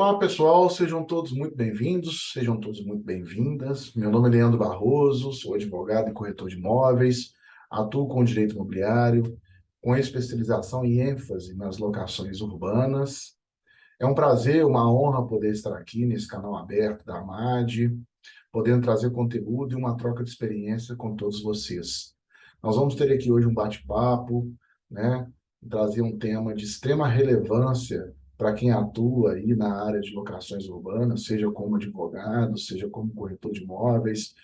Olá, pessoal, sejam todos muito bem-vindos, sejam todos muito bem-vindas. Meu nome é Leandro Barroso, sou advogado e corretor de imóveis, atuo com direito imobiliário, com especialização e ênfase nas locações urbanas. É um prazer, uma honra poder estar aqui nesse canal aberto da AMAD, podendo trazer conteúdo e uma troca de experiência com todos vocês. Nós vamos ter aqui hoje um bate-papo, né? Trazer um tema de extrema relevância para quem atua aí na área de locações urbanas, seja como advogado, seja como corretor de imóveis,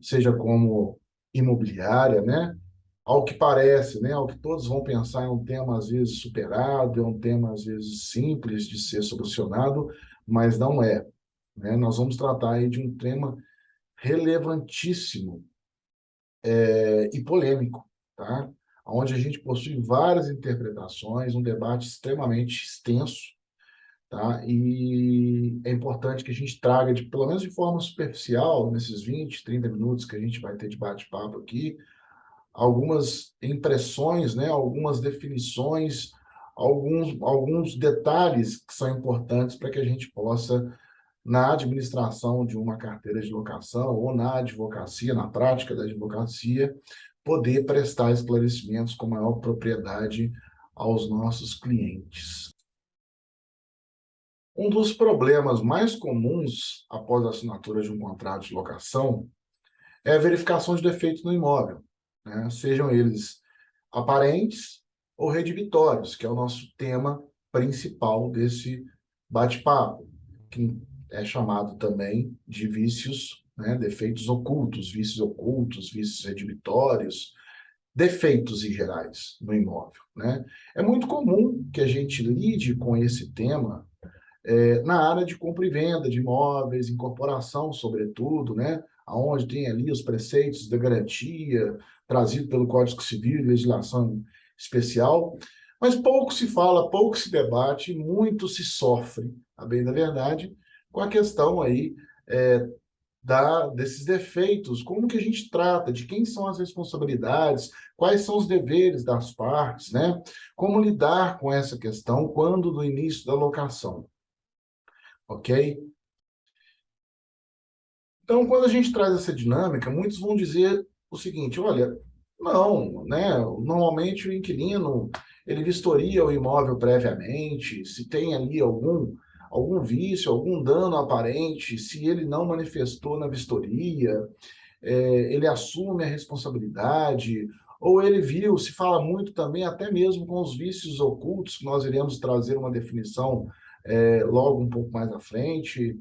seja como imobiliária, né? Ao que parece, né? Ao que todos vão pensar, é um tema às vezes superado, é um tema às vezes simples de ser solucionado, mas não é, né? Nós vamos tratar aí de um tema relevantíssimo e polêmico, tá? Onde a gente possui várias interpretações, um debate extremamente extenso, tá? E é importante que a gente traga, pelo menos de forma superficial, nesses 20, 30 minutos que a gente vai ter de bate-papo aqui, algumas impressões, né? Algumas definições, alguns detalhes que são importantes para que a gente possa, na administração de uma carteira de locação ou na advocacia, na prática da advocacia, poder prestar esclarecimentos com maior propriedade aos nossos clientes. Um dos problemas mais comuns após a assinatura de um contrato de locação é a verificação de defeitos no imóvel, né? Sejam eles aparentes ou redibitórios, que é o nosso tema principal desse bate-papo, que é chamado também de vícios, né? Defeitos ocultos, vícios redibitórios, defeitos em gerais no imóvel, né? É muito comum que a gente lide com esse tema na área de compra e venda de imóveis, incorporação, sobretudo, né? Onde tem ali os preceitos da garantia, trazido pelo Código Civil e legislação especial, mas pouco se fala, pouco se debate, muito se sofre, a bem da verdade, com a questão aí desses defeitos, como que a gente trata, de quem são as responsabilidades, quais são os deveres das partes, né? Como lidar com essa questão quando do início da locação. Ok? Então, quando a gente traz essa dinâmica, muitos vão dizer o seguinte: olha, não, né? Normalmente o inquilino ele vistoria o imóvel previamente, se tem ali algum vício, algum dano aparente, se ele não manifestou na vistoria, ele assume a responsabilidade, ou ele viu, se fala muito também, até mesmo com os vícios ocultos, que nós iremos trazer uma definição logo um pouco mais à frente.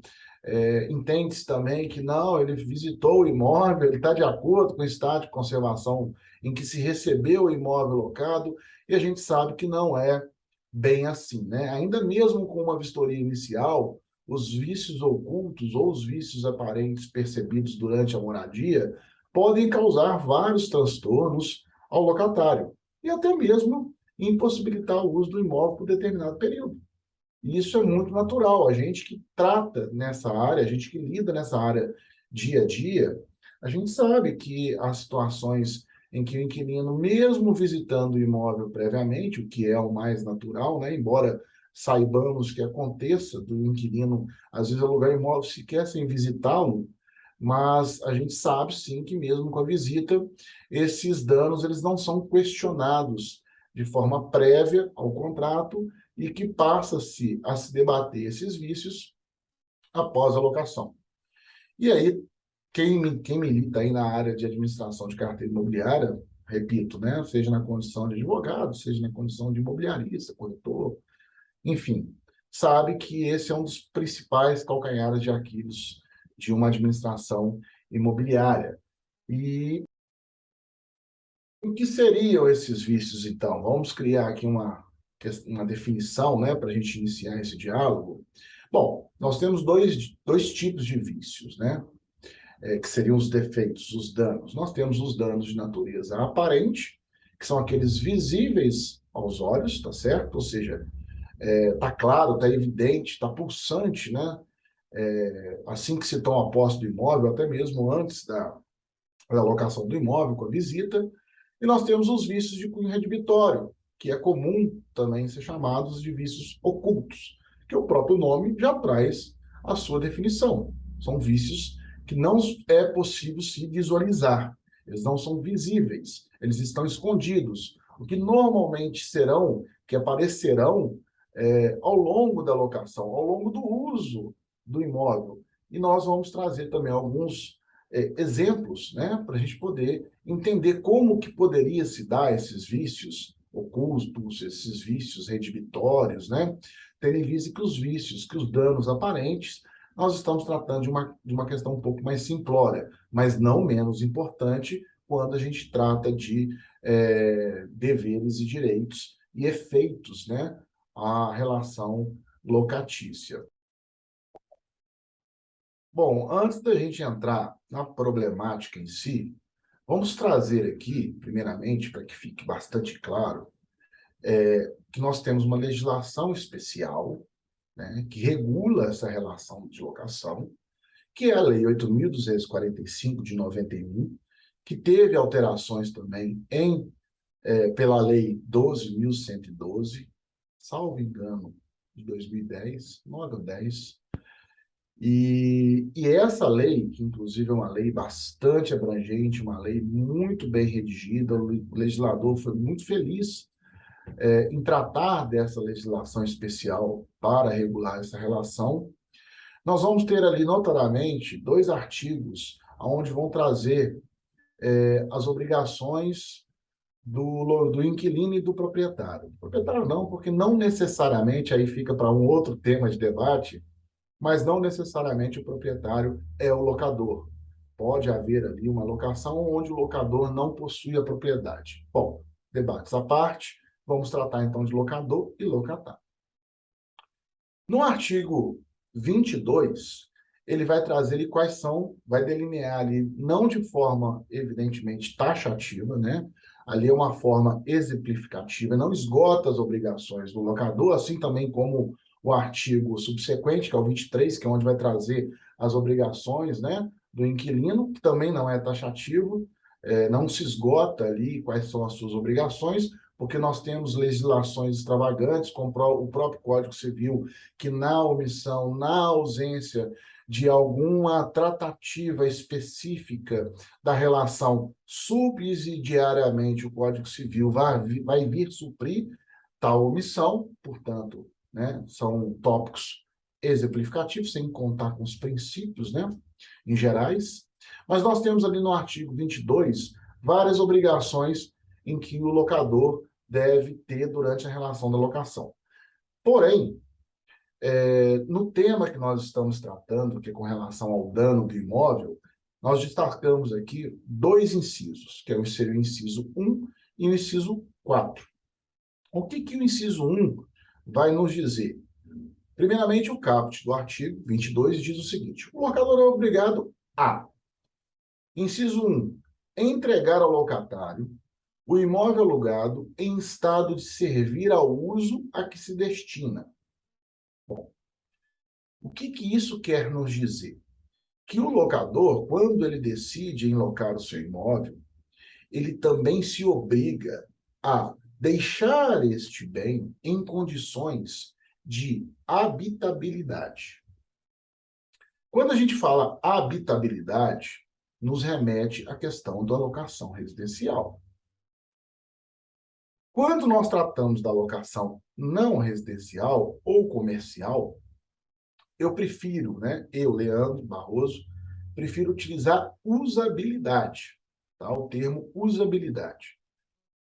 Entende-se também que não, ele visitou o imóvel, ele está de acordo com o estado de conservação em que se recebeu o imóvel locado, e a gente sabe que não é bem assim, né? Ainda mesmo com uma vistoria inicial, os vícios ocultos ou os vícios aparentes percebidos durante a moradia podem causar vários transtornos ao locatário e até mesmo impossibilitar o uso do imóvel por determinado período. E isso é muito natural. A gente que trata nessa área, a gente que lida nessa área dia a dia, a gente sabe que há situações em que o inquilino, mesmo visitando o imóvel previamente, o que é o mais natural, né? Embora saibamos que aconteça do inquilino, às vezes, alugar imóvel sequer sem visitá-lo, mas a gente sabe, sim, que mesmo com a visita, esses danos eles não são questionados de forma prévia ao contrato e que passa-se a se debater esses vícios após a locação. E aí, quem milita aí na área de administração de carteira imobiliária, repito, né, seja na condição de advogado, seja na condição de imobiliarista, corretor, enfim, sabe que esse é um dos principais calcanhares de Aquiles de uma administração imobiliária. E o que seriam esses vícios, então? Vamos criar aqui uma definição, né, para a gente iniciar esse diálogo. Bom, nós temos dois tipos de vícios, né? Que seriam os defeitos, os danos. Nós temos os danos de natureza aparente, que são aqueles visíveis aos olhos, tá certo? Ou seja, tá claro, tá evidente, tá pulsante, né? Assim que se toma posse do imóvel, até mesmo antes da locação do imóvel, com a visita. E nós temos os vícios de cunho redibitório, que é comum também ser chamados de vícios ocultos, Porque o próprio nome já traz a sua definição. São vícios que não é possível se visualizar. Eles não são visíveis, eles estão escondidos. O que normalmente serão, que aparecerão ao longo da locação, ao longo do uso do imóvel. E nós vamos trazer também alguns exemplos, né, para a gente poder entender como que poderia se dar esses vícios ocultos, esses vícios redibitórios, né, tendo em vista que os vícios, que os danos aparentes, nós estamos tratando de uma questão um pouco mais simplória, mas não menos importante quando a gente trata de deveres e direitos e efeitos, né, à relação locatícia. Bom, antes da gente entrar na problemática em si, vamos trazer aqui, primeiramente, para que fique bastante claro, que nós temos uma legislação especial, né, que regula essa relação de locação, que é a Lei 8.245, de 91, que teve alterações também pela Lei 12.112, salvo engano, de 2010, 9 ou 10. E essa lei, que inclusive é uma lei bastante abrangente, uma lei muito bem redigida, o legislador foi muito feliz em tratar dessa legislação especial para regular essa relação. Nós vamos ter ali, notadamente, dois artigos onde vão trazer as obrigações do inquilino e do proprietário. Proprietário não, porque não necessariamente, aí fica para um outro tema de debate, mas não necessariamente o proprietário é o locador. Pode haver ali uma locação onde o locador não possui a propriedade. Bom, debates à parte, vamos tratar então de locador e locatário. No artigo 22, ele vai trazer ali quais são, vai delinear ali, não de forma evidentemente taxativa, né? Ali é uma forma exemplificativa, não esgota as obrigações do locador, assim também como o artigo subsequente, que é o 23, que é onde vai trazer as obrigações, né, do inquilino, que também não é taxativo, não se esgota ali quais são as suas obrigações, porque nós temos legislações extravagantes, como o próprio Código Civil, que na omissão, na ausência de alguma tratativa específica da relação, subsidiariamente o Código Civil vai vir suprir tal omissão, portanto, né, são tópicos exemplificativos, sem contar com os princípios, né, em gerais. Mas nós temos ali no artigo 22 várias obrigações em que o locador deve ter durante a relação da locação. Porém, no tema que nós estamos tratando, que é com relação ao dano do imóvel, nós destacamos aqui dois incisos, que seria o inciso 1 e o inciso 4. O que o inciso 1 vai nos dizer? Primeiramente, o caput do artigo 22 diz o seguinte: o locador é obrigado a, inciso 1, entregar ao locatário o imóvel alugado em estado de servir ao uso a que se destina. Bom, o que isso quer nos dizer? Que o locador, quando ele decide em locar o seu imóvel, ele também se obriga a deixar este bem em condições de habitabilidade. Quando a gente fala habitabilidade, nos remete à questão da locação residencial. Quando nós tratamos da locação não residencial ou comercial, eu prefiro, né, Leandro Barroso, prefiro utilizar usabilidade, tá? O termo usabilidade.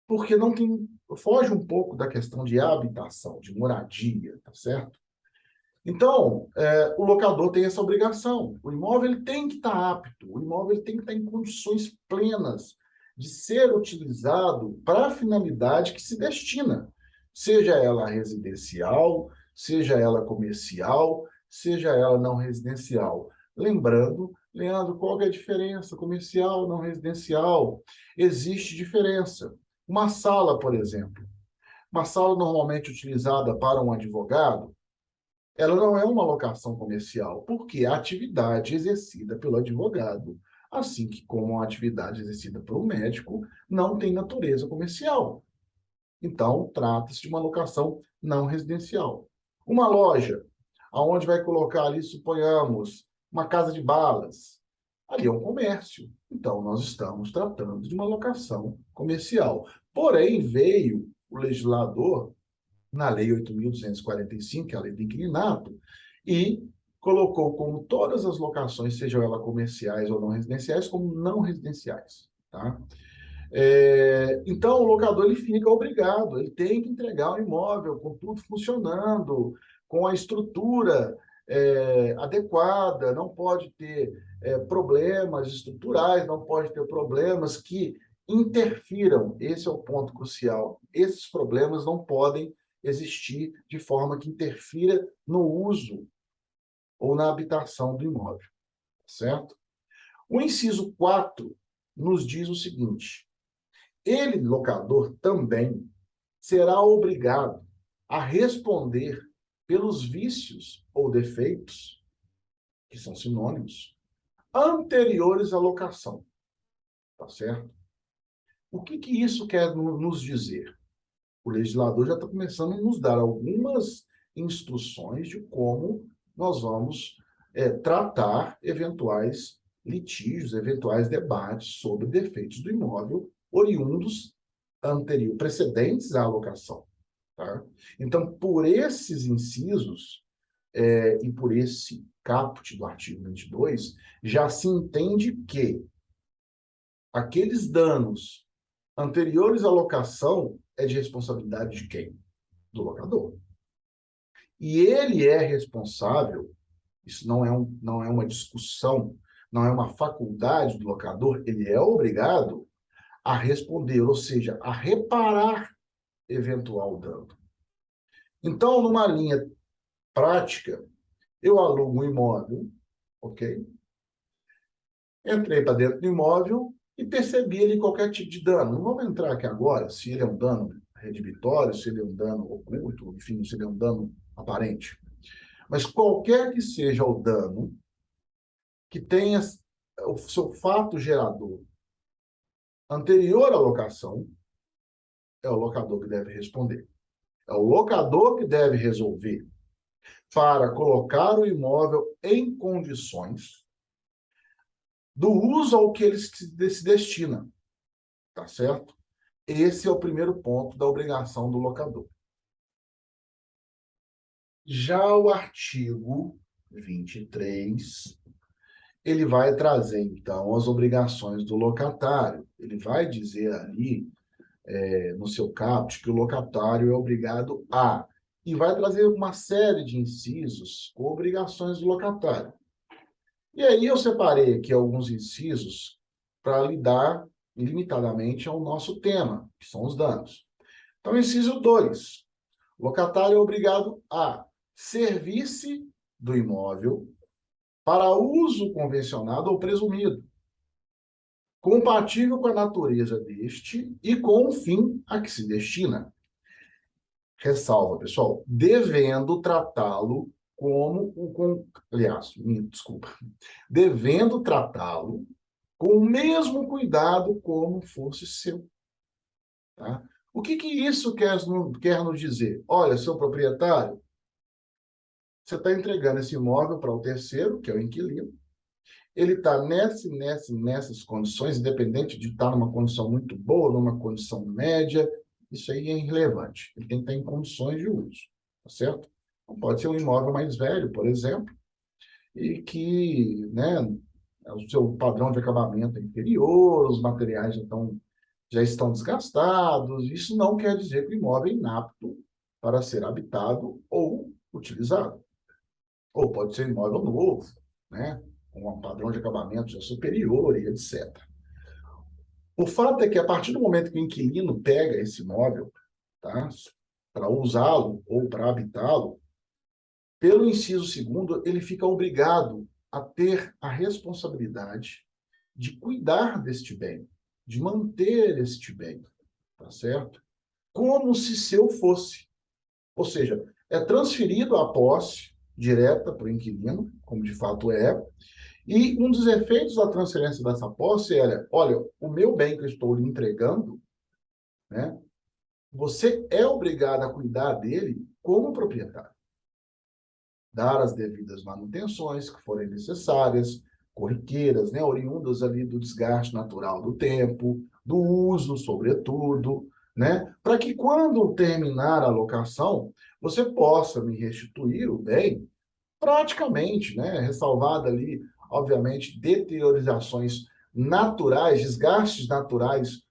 Porque não tem, foge um pouco da questão de habitação, de moradia, tá certo? Então, o locador tem essa obrigação. O imóvel ele tem que estar apto, o imóvel ele tem que estar em condições plenas de ser utilizado para a finalidade que se destina, seja ela residencial, seja ela comercial, seja ela não residencial. Lembrando, Leandro, qual é a diferença comercial, não residencial? Existe diferença. Uma sala, por exemplo, uma sala normalmente utilizada para um advogado, ela não é uma locação comercial, porque a atividade exercida pelo advogado, assim que como a atividade exercida pelo médico, não tem natureza comercial. Então, trata-se de uma locação não residencial. Uma loja, aonde vai colocar ali, suponhamos, uma casa de balas. Ali é um comércio. Então, nós estamos tratando de uma locação comercial. Porém, veio o legislador, na Lei 8.245, que é a Lei do Inquilinato, e colocou como todas as locações, sejam elas comerciais ou não residenciais, como não residenciais. Tá? Então, o locador ele fica obrigado, ele tem que entregar o imóvel com tudo funcionando, com a estrutura adequada, não pode ter problemas estruturais, não pode ter problemas que interfiram, esse é o ponto crucial, esses problemas não podem existir de forma que interfira no uso ou na habitação do imóvel, certo? O inciso 4 nos diz o seguinte: ele, locador, também será obrigado a responder pelos vícios ou defeitos, que são sinônimos, anteriores à locação. Tá certo? O que isso quer nos dizer? O legislador já está começando a nos dar algumas instruções de como nós vamos tratar eventuais litígios, eventuais debates sobre defeitos do imóvel oriundos precedentes à alocação. Tá? Então, por esses incisos e por esse caput do artigo 22, já se entende que aqueles danos anteriores à locação é de responsabilidade de quem? Do locador. E ele é responsável, isso não é uma discussão, não é uma faculdade do locador, ele é obrigado a responder, ou seja, a reparar eventual dano. Então, numa linha prática, eu alugo um imóvel, ok? Entrei para dentro do imóvel e percebi ali qualquer tipo de dano. Não vamos entrar aqui agora se ele é um dano redibitório, se ele é um dano oculto, enfim, se ele é um dano aparente. Mas qualquer que seja o dano que tenha o seu fato gerador anterior à locação, é o locador que deve responder. É o locador que deve resolver para colocar o imóvel em condições do uso ao que ele se destina. Tá certo? Esse é o primeiro ponto da obrigação do locador. Já o artigo 23, ele vai trazer, então, as obrigações do locatário. Ele vai dizer ali, no seu caput, que o locatário é obrigado a... E vai trazer uma série de incisos com obrigações do locatário. E aí eu separei aqui alguns incisos para lidar limitadamente ao nosso tema, que são os danos. Então, inciso 2. O locatário é obrigado a servir-se do imóvel para uso convencionado ou presumido, compatível com a natureza deste e com o fim a que se destina. Ressalva, pessoal, devendo tratá-lo aliás, desculpa, devendo tratá-lo com o mesmo cuidado como fosse seu. Tá? O que isso quer nos dizer? Olha, seu proprietário, você está entregando esse imóvel para o terceiro, que é o inquilino. Ele está nessas condições, independente de estar numa condição muito boa, numa condição média, isso aí é irrelevante. Ele tem que estar em condições de uso, tá certo? Não pode ser um imóvel mais velho, por exemplo, e que, né, o seu padrão de acabamento é inferior, os materiais já estão desgastados. Isso não quer dizer que o imóvel é inapto para ser habitado ou utilizado. Ou pode ser imóvel novo, né? Com um padrão de acabamento já superior e etc. O fato é que, a partir do momento que o inquilino pega esse imóvel, tá, para usá-lo ou para habitá-lo, pelo inciso 2º, ele fica obrigado a ter a responsabilidade de cuidar deste bem, de manter este bem, tá certo? Como se seu fosse. Ou seja, é transferido a posse direta para o inquilino, como de fato é, e um dos efeitos da transferência dessa posse é, olha, o meu bem que eu estou lhe entregando, né, você é obrigado a cuidar dele como proprietário. dar as devidas manutenções que forem necessárias, corriqueiras, né, oriundas ali do desgaste natural do tempo, do uso, sobretudo, né, para que quando terminar a locação, você possa me restituir o bem praticamente, né, ressalvada ali, obviamente, deteriorizações naturais, desgastes naturais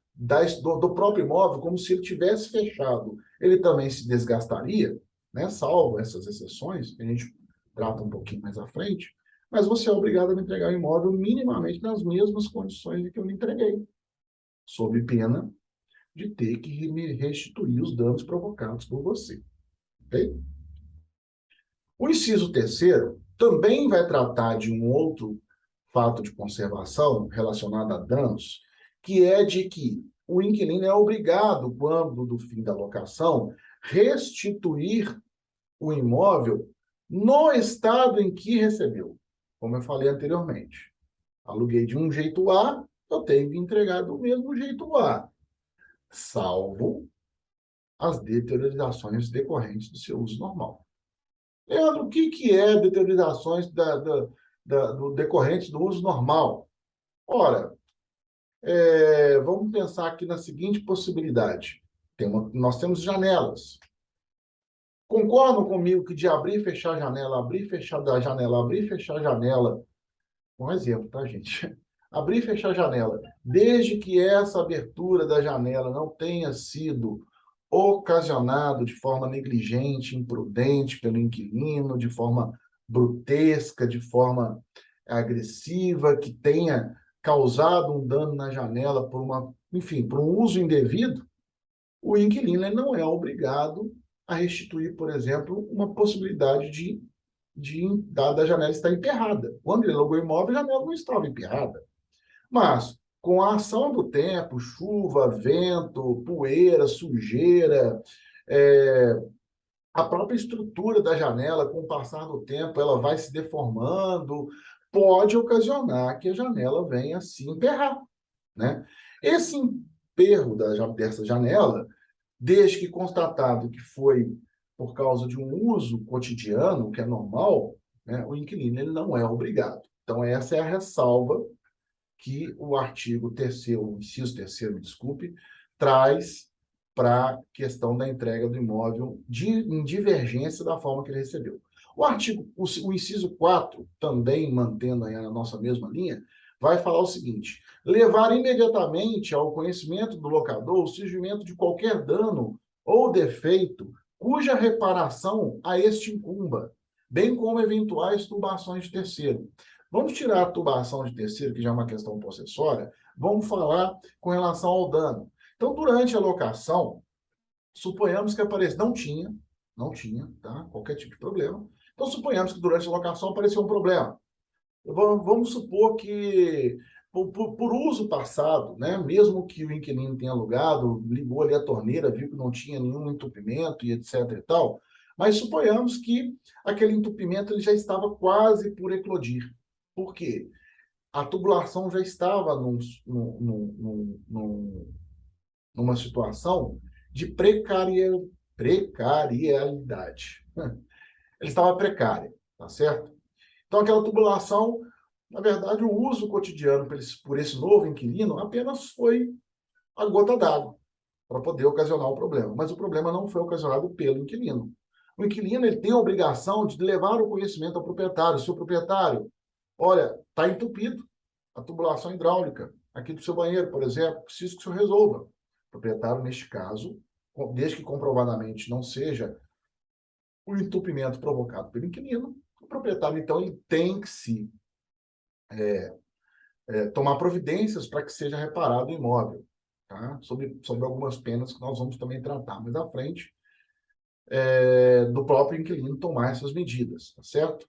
do próprio imóvel, como se ele tivesse fechado. Ele também se desgastaria, né, salvo essas exceções, que a gente trata um pouquinho mais à frente, mas você é obrigado a me entregar o imóvel minimamente nas mesmas condições em que eu lhe entreguei, sob pena de ter que me restituir os danos provocados por você. Ok? O inciso terceiro também vai tratar de um outro fato de conservação relacionado a danos, que é de que o inquilino é obrigado, quando do fim da locação, restituir o imóvel no estado em que recebeu. Como eu falei anteriormente, aluguei de um jeito A, eu tenho que entregar do mesmo jeito A, salvo as deteriorizações decorrentes do seu uso normal. Leandro, o que é deteriorizações decorrentes do uso normal? Ora, vamos pensar aqui na seguinte possibilidade. Nós temos janelas. Concordam comigo que de abrir e fechar a janela, abrir e fechar a janela, abrir e fechar a janela, um exemplo, tá, gente? Abrir e fechar a janela, desde que essa abertura da janela não tenha sido ocasionado de forma negligente, imprudente pelo inquilino, de forma brutesca, de forma agressiva, que tenha causado um dano na janela enfim, por um uso indevido, o inquilino ele não é obrigado a restituir, por exemplo, uma possibilidade da janela estar emperrada. Quando ele alugou o imóvel, a janela não estava emperrada. Mas, com a ação do tempo, chuva, vento, poeira, sujeira, a própria estrutura da janela, com o passar do tempo, ela vai se deformando, pode ocasionar que a janela venha a se emperrar, né? Esse emperro dessa janela, desde que constatado que foi por causa de um uso cotidiano, que é normal, né, o inquilino ele não é obrigado. Então, essa é a ressalva que o artigo 3º, o inciso 3º, desculpe, traz para a questão da entrega do imóvel em divergência da forma que ele recebeu. O inciso 4, também mantendo aí a nossa mesma linha, vai falar o seguinte: levar imediatamente ao conhecimento do locador o surgimento de qualquer dano ou defeito cuja reparação a este incumba, bem como eventuais turbações de terceiro. Vamos tirar a tubação de terceiro, que já é uma questão possessória, vamos falar com relação ao dano. Então, durante a locação, suponhamos que apareceu, não tinha, tá? Qualquer tipo de problema. Então, suponhamos que durante a locação apareceu um problema. Vamos supor que, por uso passado, né, mesmo que o inquilino tenha alugado, ligou ali a torneira, viu que não tinha nenhum entupimento e etc e tal, mas suponhamos que aquele entupimento ele já estava quase por eclodir. Por quê? A tubulação já estava numa situação de precariedade. Ele estava precária, tá certo? Então, aquela tubulação, na verdade, o uso cotidiano por esse novo inquilino apenas foi a gota d'água para poder ocasionar o problema. Mas o problema não foi ocasionado pelo inquilino. O inquilino ele tem a obrigação de levar o conhecimento ao proprietário. Seu proprietário, olha, está entupido a tubulação hidráulica aqui do seu banheiro, por exemplo, preciso que o senhor resolva. O proprietário, neste caso, desde que comprovadamente não seja o entupimento provocado pelo inquilino, o proprietário, então, ele tem que se tomar providências para que seja reparado o imóvel, tá? Sobre algumas penas que nós vamos também tratar mais à frente, do próprio inquilino tomar essas medidas, tá certo?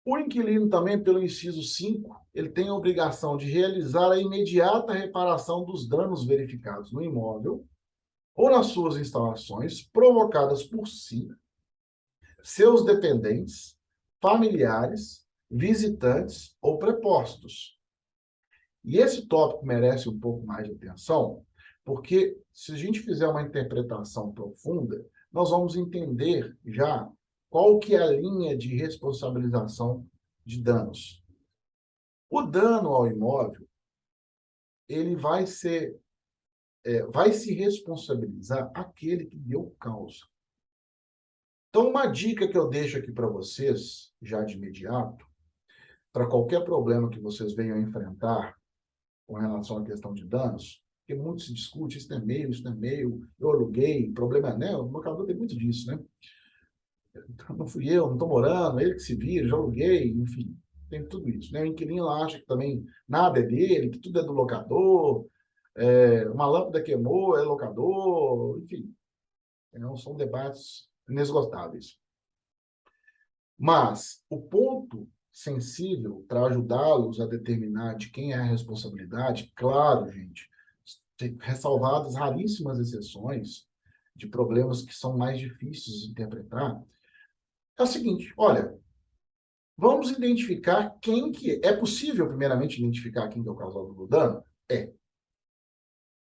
O inquilino também, pelo inciso 5, ele tem a obrigação de realizar a imediata reparação dos danos verificados no imóvel ou nas suas instalações provocadas por si, seus dependentes, familiares, visitantes ou prepostos. E esse tópico merece um pouco mais de atenção, porque se a gente fizer uma interpretação profunda, nós vamos entender já Qual que é a linha de responsabilização de danos? O dano ao imóvel, ele vai se responsabilizar aquele que deu causa. Então, uma dica que eu deixo aqui para vocês, já de imediato, para qualquer problema que vocês venham enfrentar com relação à questão de danos, porque muito se discute, isso não é meu, isso não é meu, eu aluguei, problema é, né? O locador tem muito disso, né? Não fui eu, não estou morando, ele que se vira, já aluguei, enfim, tem tudo isso, né? O inquilino acha que também nada é dele, que tudo é do locador, uma lâmpada queimou, é locador, enfim, não são debates inesgotáveis. Mas o ponto sensível para ajudá-los a determinar de quem é a responsabilidade, claro, gente, ressalvadas raríssimas exceções de problemas que são mais difíceis de interpretar, é o seguinte, olha, vamos identificar quem que é. É possível, primeiramente, identificar quem que é o causador do dano? É.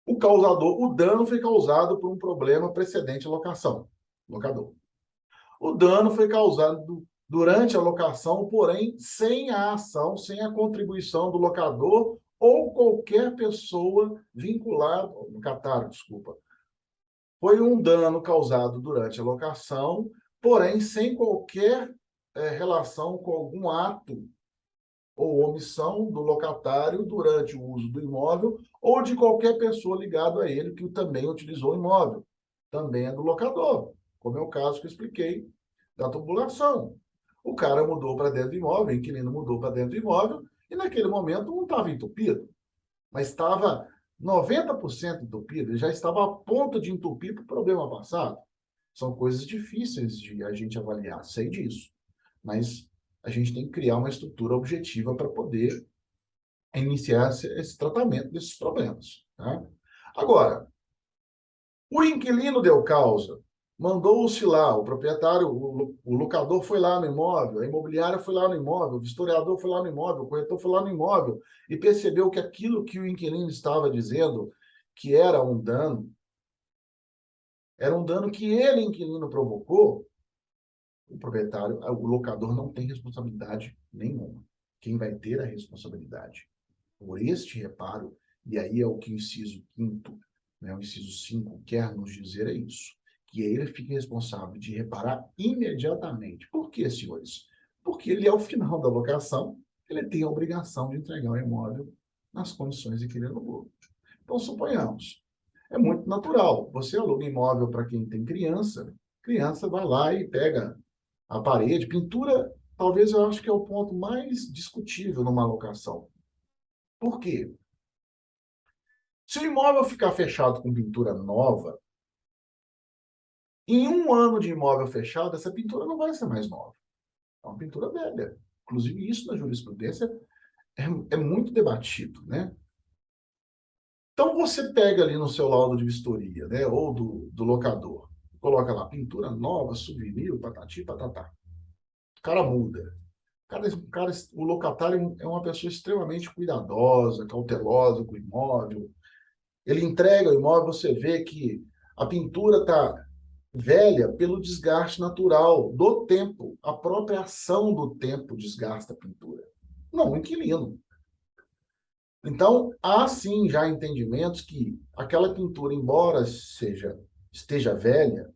O dano foi causado por um problema precedente à locação, locador. O dano foi causado durante a locação, porém, sem a ação, sem a contribuição do locador ou qualquer pessoa vinculada, locatário, desculpa. Foi um dano causado durante a locação, porém, sem qualquer relação com algum ato ou omissão do locatário durante o uso do imóvel ou de qualquer pessoa ligada a ele que também utilizou o imóvel. Também é do locador, como é o caso que eu expliquei da tubulação. O cara mudou para dentro do imóvel, o inquilino mudou para dentro do imóvel e naquele momento não estava entupido, mas estava 90% entupido, ele já estava a ponto de entupir para o problema passado. São coisas difíceis de a gente avaliar, sei disso. Mas a gente tem que criar uma estrutura objetiva para poder iniciar esse tratamento desses problemas. Tá? Agora, o inquilino deu causa, mandou-se lá, o proprietário, o locador foi lá no imóvel, a imobiliária foi lá no imóvel, o vistoriador foi lá no imóvel, o corretor foi lá no imóvel e percebeu que aquilo que o inquilino estava dizendo que era um dano que ele, inquilino, provocou. O proprietário, o locador não tem responsabilidade nenhuma. Quem vai ter a responsabilidade por este reparo, e aí é o que o inciso 5º, né, o inciso 5 quer nos dizer é isso, que ele fica responsável de reparar imediatamente. Por quê, senhores? Porque ele, ao final da locação, ele tem a obrigação de entregar o imóvel nas condições em que ele alugou. Então, suponhamos, é muito natural, você aluga imóvel para quem tem criança, criança vai lá e pega a parede, pintura, talvez eu acho que é o ponto mais discutível numa locação. Por quê? Se o imóvel ficar fechado com pintura nova, em um ano de imóvel fechado, essa pintura não vai ser mais nova. É uma pintura velha. Inclusive, isso na jurisprudência é muito debatido, né? Então, você pega ali no seu laudo de vistoria, né, ou do locador, coloca lá, pintura nova, souvenir, patati, patatá. O cara muda. O locatário é uma pessoa extremamente cuidadosa, cautelosa com o imóvel. Ele entrega o imóvel, você vê que a pintura está velha pelo desgaste natural do tempo. A própria ação do tempo desgasta a pintura. Não o inquilino. Então, há sim já entendimentos que aquela pintura, embora esteja velha,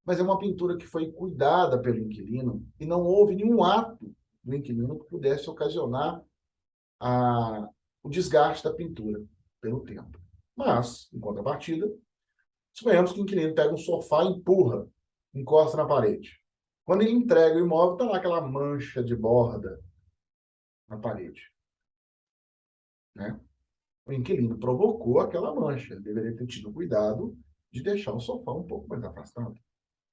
mas é uma pintura que foi cuidada pelo inquilino e não houve nenhum ato do inquilino que pudesse ocasionar o desgaste da pintura pelo tempo. Mas, em contrapartida, suponhamos que o inquilino pega um sofá e empurra, encosta na parede. Quando ele entrega o imóvel, está lá aquela mancha de borda na parede. Né? O inquilino provocou aquela mancha. Ele deveria ter tido cuidado de deixar o sofá um pouco mais afastado.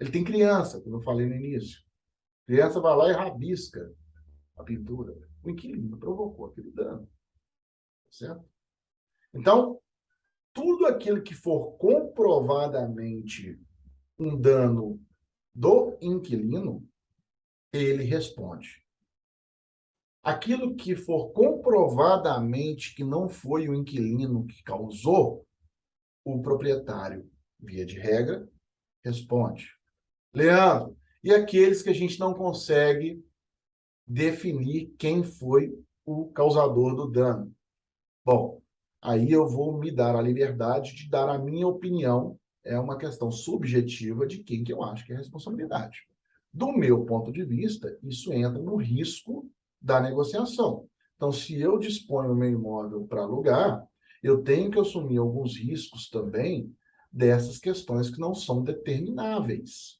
Ele tem criança, como eu falei no início. A criança vai lá e rabisca a pintura. O inquilino provocou aquele dano. Certo? Então, tudo aquilo que for comprovadamente um dano do inquilino, ele responde. Aquilo que for comprovadamente que não foi o inquilino que causou, o proprietário, via de regra, responde. Leandro, e aqueles que a gente não consegue definir quem foi o causador do dano. Bom, aí eu vou me dar a liberdade de dar a minha opinião, é uma questão subjetiva de quem que eu acho que é a responsabilidade. Do meu ponto de vista, isso entra no risco da negociação. Então, se eu disponho o meu imóvel para alugar, eu tenho que assumir alguns riscos também dessas questões que não são determináveis.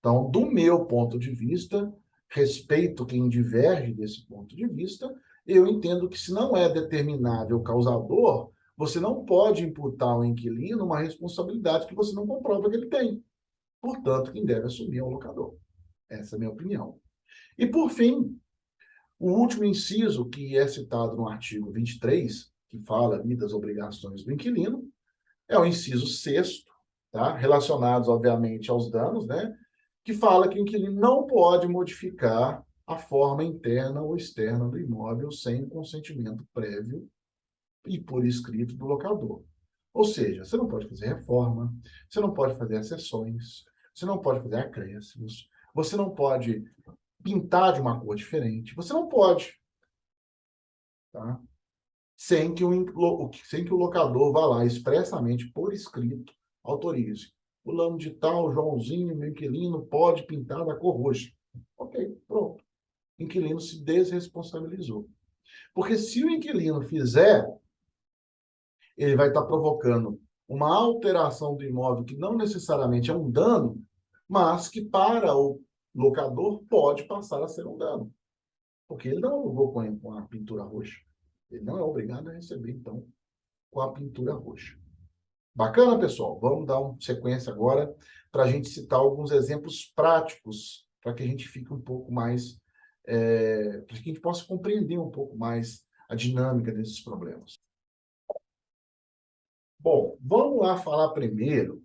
Então, do meu ponto de vista, respeito quem diverge desse ponto de vista, eu entendo que se não é determinável o causador, você não pode imputar ao inquilino uma responsabilidade que você não comprova que ele tem. Portanto, quem deve assumir é o locador. Essa é a minha opinião. E, por fim, o último inciso, que é citado no artigo 23, que fala ali das obrigações do inquilino, é o inciso 6º, tá? Relacionados, obviamente, aos danos, né? Que fala que o inquilino não pode modificar a forma interna ou externa do imóvel sem o consentimento prévio e por escrito do locador. Ou seja, você não pode fazer reforma, você não pode fazer acessões, você não pode fazer acréscimos, você não pode pintar de uma cor diferente, você não pode, tá? Sem que o locador vá lá expressamente por escrito autorize. Fulano de tal, Joãozinho, meu inquilino, pode pintar da cor roxa. Ok, pronto. O inquilino se desresponsabilizou. Porque se o inquilino fizer, ele vai estar provocando uma alteração do imóvel que não necessariamente é um dano, mas que para o locador pode passar a ser um dano. Porque ele não alugou com a pintura roxa. Ele não é obrigado a receber, então, com a pintura roxa. Bacana, pessoal? Vamos dar uma sequência agora para a gente citar alguns exemplos práticos para que a gente fique um pouco mais, para que a gente possa compreender um pouco mais a dinâmica desses problemas. Bom, vamos lá falar primeiro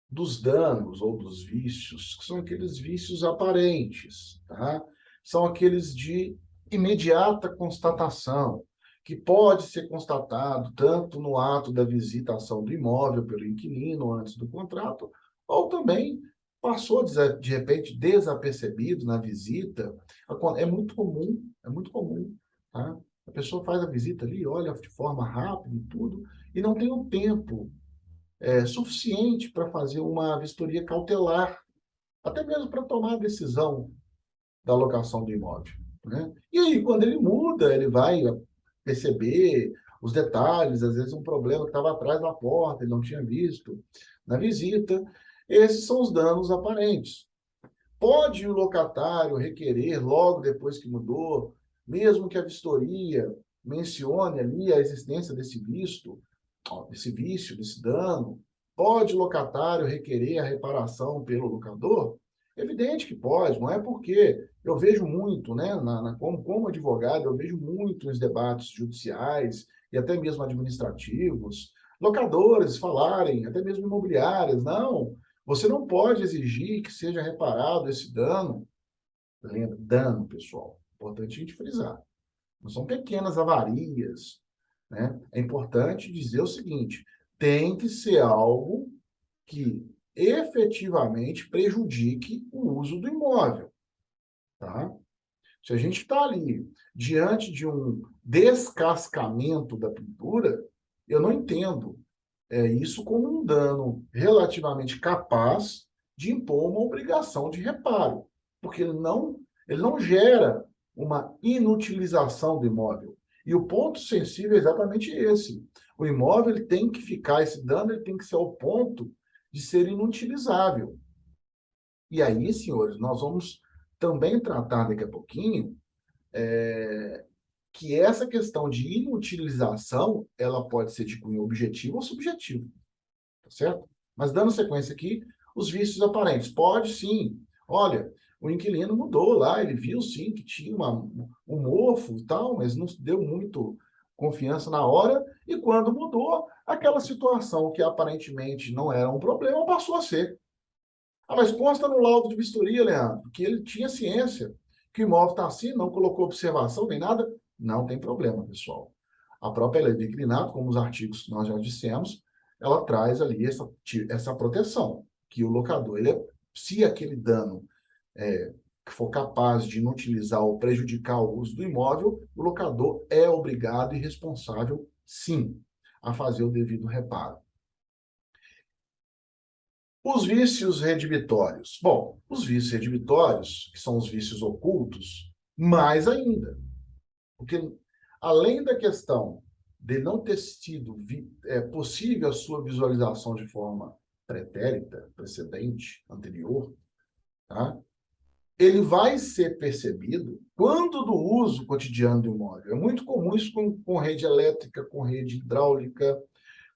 dos danos ou dos vícios, que são aqueles vícios aparentes, tá? São aqueles de imediata constatação, que pode ser constatado tanto no ato da visitação do imóvel pelo inquilino antes do contrato, ou também passou de repente desapercebido na visita. É muito comum, tá? A pessoa faz a visita ali, olha de forma rápida e tudo, e não tem o tempo suficiente para fazer uma vistoria cautelar, até mesmo para tomar a decisão da locação do imóvel, né? E aí, quando ele muda, ele vai perceber os detalhes, às vezes um problema que estava atrás da porta, ele não tinha visto na visita. Esses são os danos aparentes. Pode o locatário requerer, logo depois que mudou, mesmo que a vistoria mencione ali a existência desse desse vício, desse dano, pode o locatário requerer a reparação pelo locador? Evidente que pode, não é porque eu vejo muito, né, como advogado, eu vejo muito nos debates judiciais e até mesmo administrativos, locadores falarem, até mesmo imobiliárias, não, você não pode exigir que seja reparado esse dano. Lembra? Dano, pessoal. Importante a gente frisar. Não são pequenas avarias, né? É importante dizer o seguinte: tem que ser algo que efetivamente prejudique o uso do imóvel, tá? Se a gente está ali diante de um descascamento da pintura, eu não entendo isso como um dano relativamente capaz de impor uma obrigação de reparo, porque ele não gera uma inutilização do imóvel. E o ponto sensível é exatamente esse. O imóvel ele tem que ficar, esse dano ele tem que ser ao ponto de ser inutilizável. E aí, senhores, nós vamos também tratar daqui a pouquinho que essa questão de inutilização ela pode ser de cunho objetivo ou subjetivo. Tá certo? Mas dando sequência aqui, os vícios aparentes. Pode sim. Olha, o inquilino mudou lá, ele viu sim que tinha um mofo e tal, mas não deu muito confiança na hora, e quando mudou, aquela situação que aparentemente não era um problema, passou a ser. Ah, mas consta no laudo de vistoria, Leandro, que ele tinha ciência que o imóvel está assim, não colocou observação nem nada. Não tem problema, pessoal. A própria lei do inquilinato, como os artigos que nós já dissemos, ela traz ali essa proteção, que o locador, se aquele dano que for capaz de inutilizar ou prejudicar o uso do imóvel, o locador é obrigado e responsável, sim, a fazer o devido reparo. Os vícios redibitórios. Bom, os vícios redibitórios, que são os vícios ocultos, mais ainda. Porque, além da questão de não ter sido possível a sua visualização de forma pretérita, precedente, anterior, tá? Ele vai ser percebido quando do uso cotidiano do imóvel. É muito comum isso com rede elétrica, com rede hidráulica,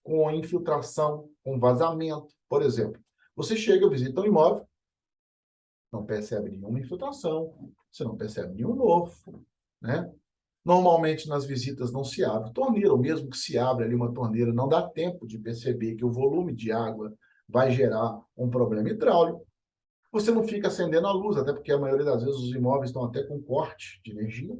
com infiltração, com vazamento. Por exemplo, você chega, visita um imóvel, não percebe nenhuma infiltração, você não percebe nenhum mofo, né? Normalmente, nas visitas não se abre torneira, ou mesmo que se abra ali uma torneira, não dá tempo de perceber que o volume de água vai gerar um problema hidráulico. Você não fica acendendo a luz, até porque a maioria das vezes os imóveis estão até com corte de energia,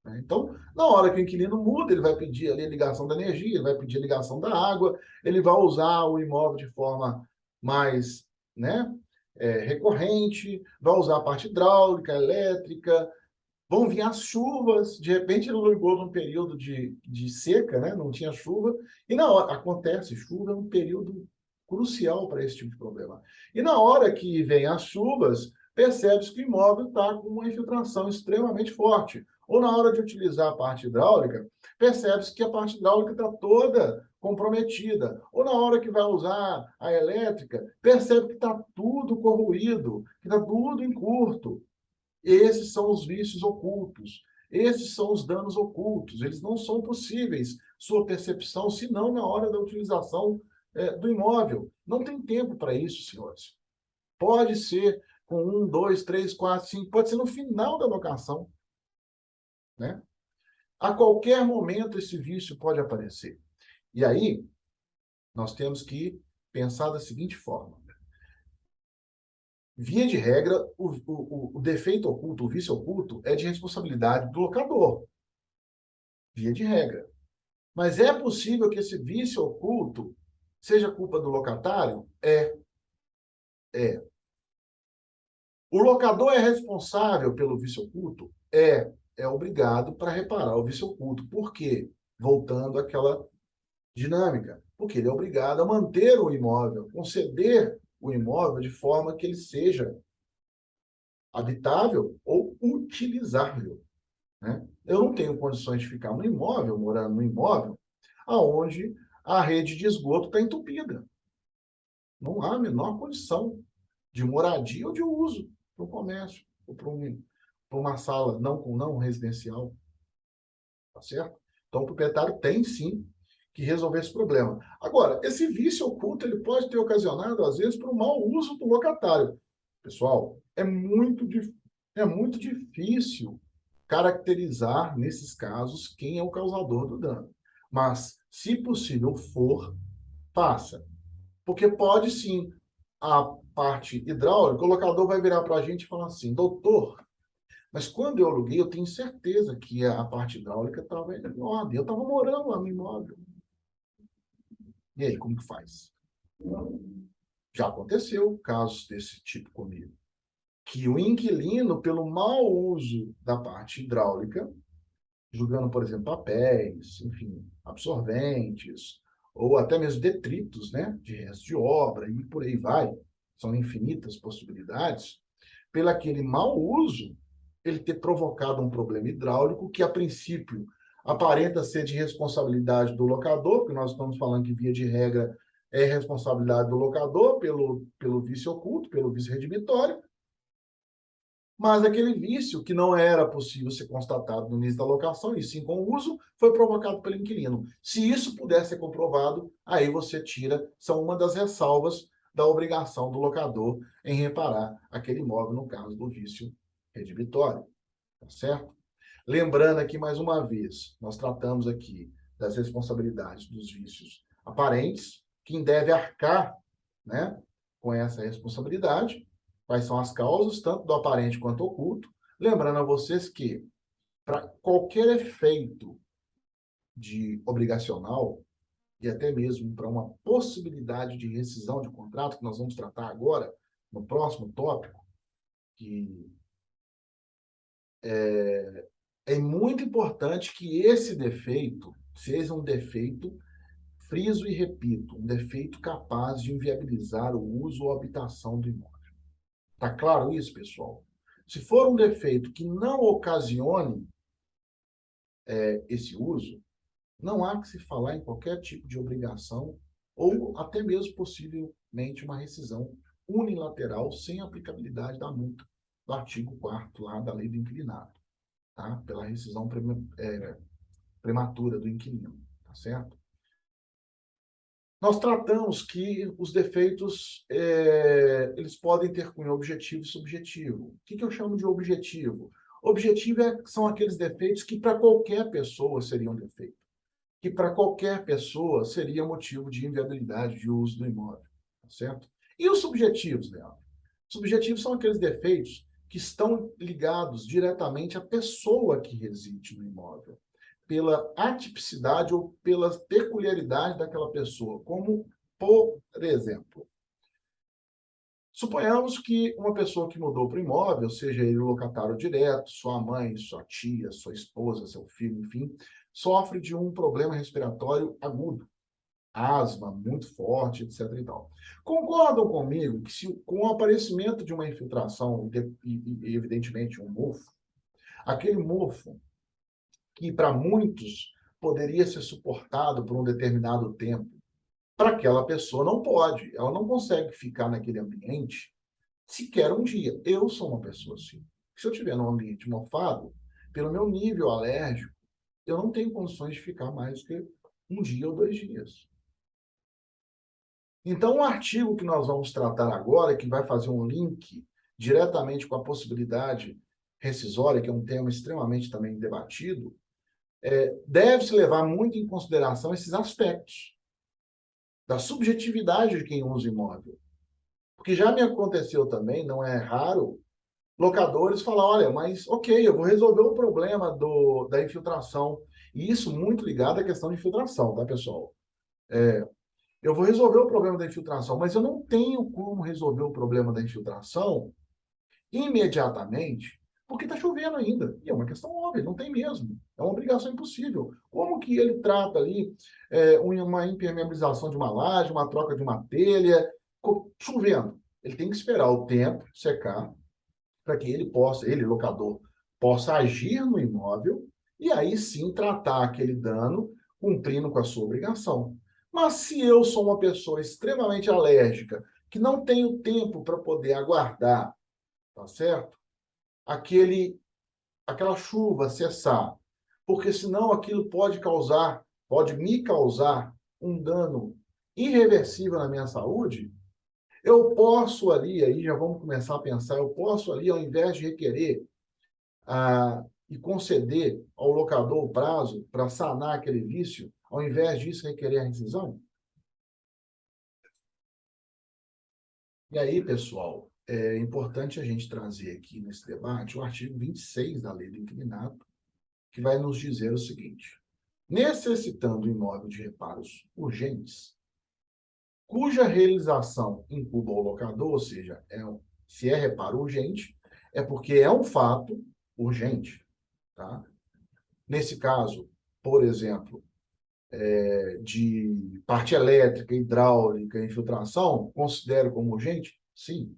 né? Então, na hora que o inquilino muda, ele vai pedir ali a ligação da energia, ele vai pedir a ligação da água, ele vai usar o imóvel de forma mais, né, recorrente, vai usar a parte hidráulica, elétrica, vão vir as chuvas, de repente ele ligou num período de seca, né? Não tinha chuva, e na hora, acontece, chuva é um período crucial para esse tipo de problema. E na hora que vem as chuvas, percebe-se que o imóvel está com uma infiltração extremamente forte. Ou na hora de utilizar a parte hidráulica, percebe-se que a parte hidráulica está toda comprometida. Ou na hora que vai usar a elétrica, percebe que está tudo corroído, que está tudo em curto. Esses são os vícios ocultos. Esses são os danos ocultos. Eles não são possíveis, sua percepção, senão na hora da utilização do imóvel. Não tem tempo para isso, senhores. Pode ser com 1, 2, 3, 4, 5, pode ser no final da locação, né? A qualquer momento esse vício pode aparecer. E aí, nós temos que pensar da seguinte forma. Via de regra, o defeito oculto, o vício oculto, é de responsabilidade do locador. Via de regra. Mas é possível que esse vício oculto seja culpa do locatário? É. O locador é responsável pelo vício oculto? É obrigado para reparar o vício oculto. Por quê? Voltando àquela dinâmica. Porque ele é obrigado a manter o imóvel, conceder o imóvel de forma que ele seja habitável ou utilizável, né? Eu não tenho condições de ficar no imóvel, morando no imóvel, aonde a rede de esgoto está entupida. Não há a menor condição de moradia ou de uso para o comércio, ou para uma sala não residencial, tá certo? Então, o proprietário tem, sim, que resolver esse problema. Agora, esse vício oculto ele pode ter ocasionado, às vezes, por um mau uso do locatário. Pessoal, é muito difícil caracterizar, nesses casos, quem é o causador do dano. Mas, se possível for, faça. Porque pode sim, a parte hidráulica, o locador vai virar para a gente e falar assim, doutor, mas quando eu aluguei, eu tenho certeza que a parte hidráulica estava em ordem. Eu estava morando lá no imóvel. E aí, como que faz? Já aconteceu casos desse tipo comigo. Que o inquilino, pelo mau uso da parte hidráulica, jogando, por exemplo, papéis, enfim, absorventes, ou até mesmo detritos, né, de resto de obra, e por aí vai, são infinitas possibilidades, pelo aquele mau uso, ele ter provocado um problema hidráulico que, a princípio, aparenta ser de responsabilidade do locador, porque nós estamos falando que, via de regra, é responsabilidade do locador pelo vício oculto, pelo vício redibitório, mas aquele vício que não era possível ser constatado no início da locação, e sim com o uso, foi provocado pelo inquilino. Se isso puder ser comprovado, aí você tira, são uma das ressalvas da obrigação do locador em reparar aquele imóvel, no caso do vício redibitório. Tá certo? Lembrando aqui mais uma vez, nós tratamos aqui das responsabilidades dos vícios aparentes, quem deve arcar, né, com essa responsabilidade, quais são as causas, tanto do aparente quanto oculto. Lembrando a vocês que, para qualquer efeito de obrigacional, e até mesmo para uma possibilidade de rescisão de contrato, que nós vamos tratar agora, no próximo tópico, que é muito importante que esse defeito seja um defeito, friso e repito, um defeito capaz de inviabilizar o uso ou habitação do imóvel. Tá claro isso, pessoal? Se for um defeito que não ocasione esse uso, não há que se falar em qualquer tipo de obrigação ou até mesmo possivelmente uma rescisão unilateral sem aplicabilidade da multa do artigo 4º lá da lei do inquilinato, tá? Pela rescisão prematura do inquilino, tá certo? Nós tratamos que os defeitos eles podem ter cunho objetivo e subjetivo. O que eu chamo de objetivo? Objetivo são aqueles defeitos que para qualquer pessoa seriam defeitos, que para qualquer pessoa seria motivo de inviabilidade de uso do imóvel, tá certo? E os subjetivos, Leandro? Subjetivos são aqueles defeitos que estão ligados diretamente à pessoa que reside no imóvel, pela atipicidade ou pela peculiaridade daquela pessoa, como, por exemplo, suponhamos que uma pessoa que mudou para o imóvel, seja ele locatário direto, sua mãe, sua tia, sua esposa, seu filho, enfim, sofre de um problema respiratório agudo, asma muito forte, etc. e tal. Concordam comigo que com o aparecimento de uma infiltração e evidentemente, um mofo, aquele mofo que para muitos poderia ser suportado por um determinado tempo, para aquela pessoa não pode, ela não consegue ficar naquele ambiente sequer um dia. Eu sou uma pessoa assim. Se eu estiver num ambiente mofado, pelo meu nível alérgico, eu não tenho condições de ficar mais do que um dia ou 2 dias. Então, o artigo que nós vamos tratar agora, que vai fazer um link diretamente com a possibilidade rescisória, que é um tema extremamente também debatido, deve-se levar muito em consideração esses aspectos da subjetividade de quem usa imóvel. Porque já me aconteceu também, não é raro, locadores falar, olha, mas ok, eu vou resolver o problema da infiltração. E isso muito ligado à questão de infiltração, tá, pessoal? Eu vou resolver o problema da infiltração, mas eu não tenho como resolver o problema da infiltração imediatamente, porque está chovendo ainda. E é uma questão óbvia, não tem mesmo. É uma obrigação impossível. Como que ele trata ali uma impermeabilização de uma laje, uma troca de uma telha, chovendo? Ele tem que esperar o tempo secar para que ele, locador, possa agir no imóvel e aí sim tratar aquele dano cumprindo com a sua obrigação. Mas se eu sou uma pessoa extremamente alérgica, que não tenho tempo para poder aguardar, tá certo? Aquela chuva cessar, porque senão aquilo pode me causar um dano irreversível na minha saúde, eu posso ali, aí já vamos começar a pensar, eu posso ali, ao invés de requerer e conceder ao locador o prazo para sanar aquele vício, ao invés disso requerer a rescisão? E aí, pessoal, é importante a gente trazer aqui nesse debate o artigo 26 da Lei do Inquilinato, que vai nos dizer o seguinte: necessitando o imóvel de reparos urgentes, cuja realização incumba ao locador, ou seja, se é reparo urgente, é porque é um fato urgente, tá? Nesse caso, por exemplo, de parte elétrica, hidráulica, infiltração, considero como urgente? Sim.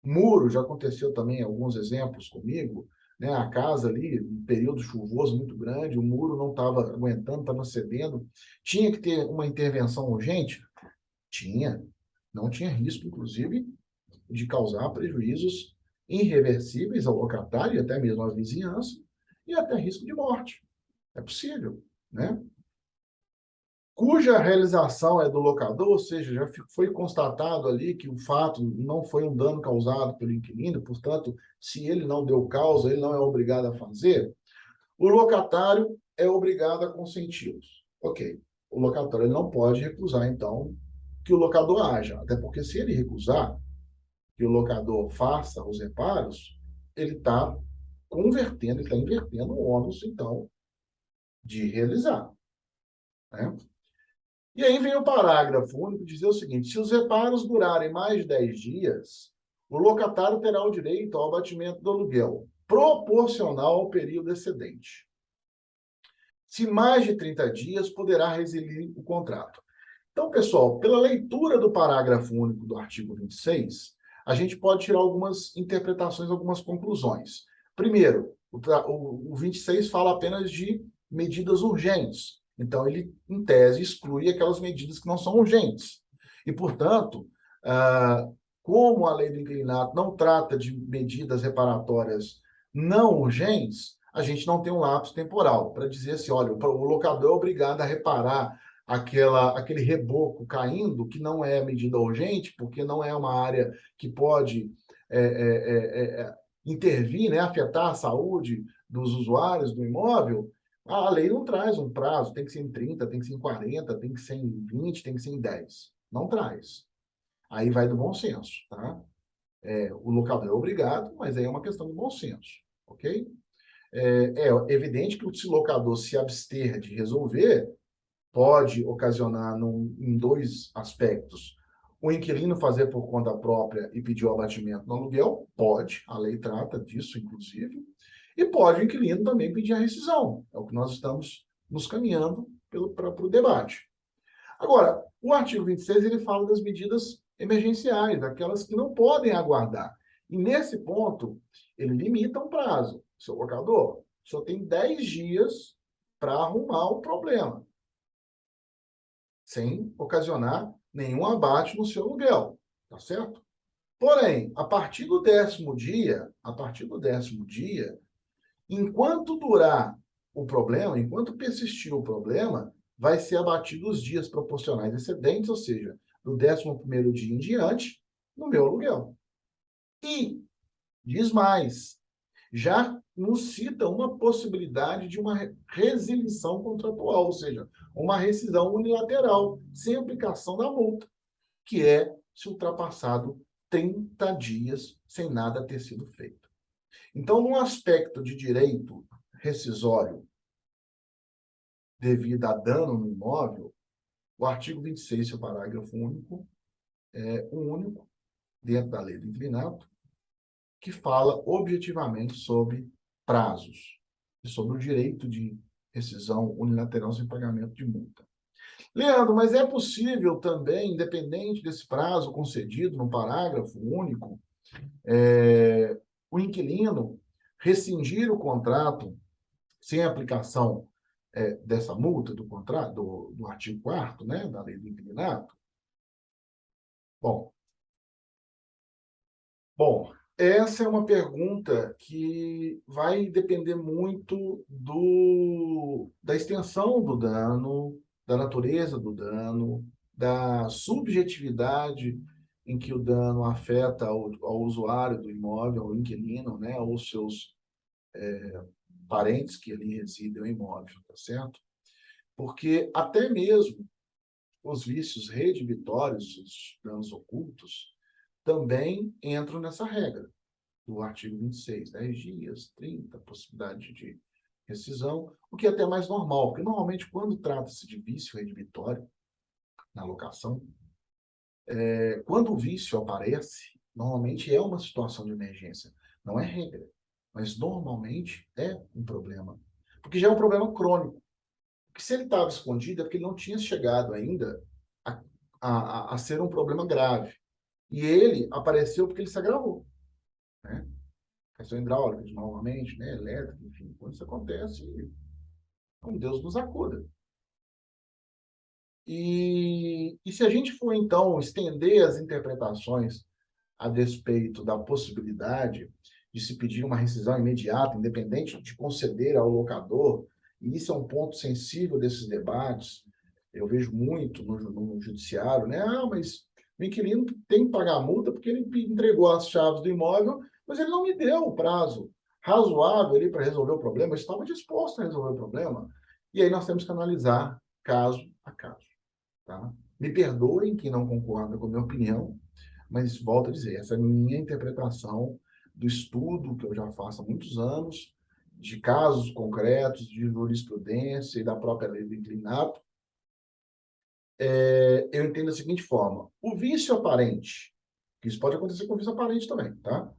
Muro, já aconteceu também alguns exemplos comigo, né? A casa ali, um período chuvoso muito grande, o muro não estava aguentando, estava cedendo. Tinha que ter uma intervenção urgente? Tinha. Não tinha risco, inclusive, de causar prejuízos irreversíveis ao locatário e até mesmo à vizinhança, e até risco de morte. É possível, né? Cuja realização é do locador, ou seja, já foi constatado ali que o fato não foi um dano causado pelo inquilino, portanto, se ele não deu causa, ele não é obrigado a fazer, o locatário é obrigado a consenti-los. Ok, o locatário ele não pode recusar, então, que o locador haja, até porque se ele recusar que o locador faça os reparos, ele está convertendo, ele está invertendo o ônus, então, de realizar, né? E aí vem o parágrafo único dizer o seguinte: se os reparos durarem mais de 10 dias, o locatário terá o direito ao abatimento do aluguel, proporcional ao período excedente. Se mais de 30 dias, poderá rescindir o contrato. Então, pessoal, pela leitura do parágrafo único do artigo 26, a gente pode tirar algumas interpretações, algumas conclusões. Primeiro, o 26 fala apenas de medidas urgentes. Então, ele, em tese, exclui aquelas medidas que não são urgentes. E, portanto, como a lei do inquilinato não trata de medidas reparatórias não urgentes, a gente não tem um lapso temporal para dizer assim, olha, o locador é obrigado a reparar aquele reboco caindo, que não é medida urgente, porque não é uma área que pode intervir, né, afetar a saúde dos usuários do imóvel. A lei não traz um prazo, tem que ser em 30, tem que ser em 40, tem que ser em 20, tem que ser em 10. Não traz. Aí vai do bom senso, tá? O locador é obrigado, mas aí é uma questão de bom senso, ok? É evidente que se o locador se abster de resolver, pode ocasionar em dois aspectos. O inquilino fazer por conta própria e pedir o abatimento no aluguel, pode, a lei trata disso, inclusive, e pode o inquilino também pedir a rescisão. É o que nós estamos nos caminhando para o debate. Agora, o artigo 26, ele fala das medidas emergenciais, daquelas que não podem aguardar. E nesse ponto, ele limita um prazo. Seu locador, só tem 10 dias para arrumar o problema, sem ocasionar nenhum abate no seu aluguel, tá certo? Porém, a partir do 10º dia, enquanto durar o problema, enquanto persistir o problema, vai ser abatido os dias proporcionais excedentes, ou seja, do 11º dia em diante, no meu aluguel. E, diz mais, já nos cita uma possibilidade de uma resilição contratual, ou seja, uma rescisão unilateral, sem aplicação da multa, que é se ultrapassado 30 dias sem nada ter sido feito. Então, no aspecto de direito rescisório devido a dano no imóvel, o artigo 26, seu parágrafo único, é o único dentro da lei do inquilinato que fala objetivamente sobre prazos e sobre o direito de rescisão unilateral sem pagamento de multa. Leandro, mas é possível também, independente desse prazo concedido no parágrafo único, o inquilino rescindir o contrato sem aplicação dessa multa do contrato, do artigo 4º, né, da lei do inquilinato? Bom, essa é uma pergunta que vai depender muito da extensão do dano, da natureza do dano, da subjetividade em que o dano afeta ao usuário do imóvel, ao inquilino, né, ou seus parentes que ali residem no imóvel, tá certo? Porque até mesmo os vícios redibitórios, os danos ocultos, também entram nessa regra do artigo 26, 10 dias, 30, possibilidade de rescisão, o que é até mais normal, porque normalmente quando trata-se de vício redibitório na locação, quando o vício aparece, normalmente é uma situação de emergência, não é regra, mas normalmente é um problema, porque já é um problema crônico, porque se ele estava escondido é porque ele não tinha chegado ainda a ser um problema grave, e ele apareceu porque ele se agravou, né? Questão hidráulica, novamente, né? Elétrica, enfim. Quando isso acontece, então Deus nos acuda. E se a gente for, então, estender as interpretações a despeito da possibilidade de se pedir uma rescisão imediata, independente de conceder ao locador, e isso é um ponto sensível desses debates, eu vejo muito no judiciário, né? Mas o inquilino tem que pagar a multa porque ele entregou as chaves do imóvel, mas ele não me deu o prazo razoável ali para resolver o problema, eu estava disposto a resolver o problema. E aí nós temos que analisar caso a caso. Tá? Me perdoem quem não concorda com a minha opinião, mas volto a dizer, essa é a minha interpretação do estudo que eu já faço há muitos anos, de casos concretos, de jurisprudência e da própria lei do inquilinato. Eu entendo da seguinte forma: o vício aparente Isso pode acontecer com vício aparente também, tá?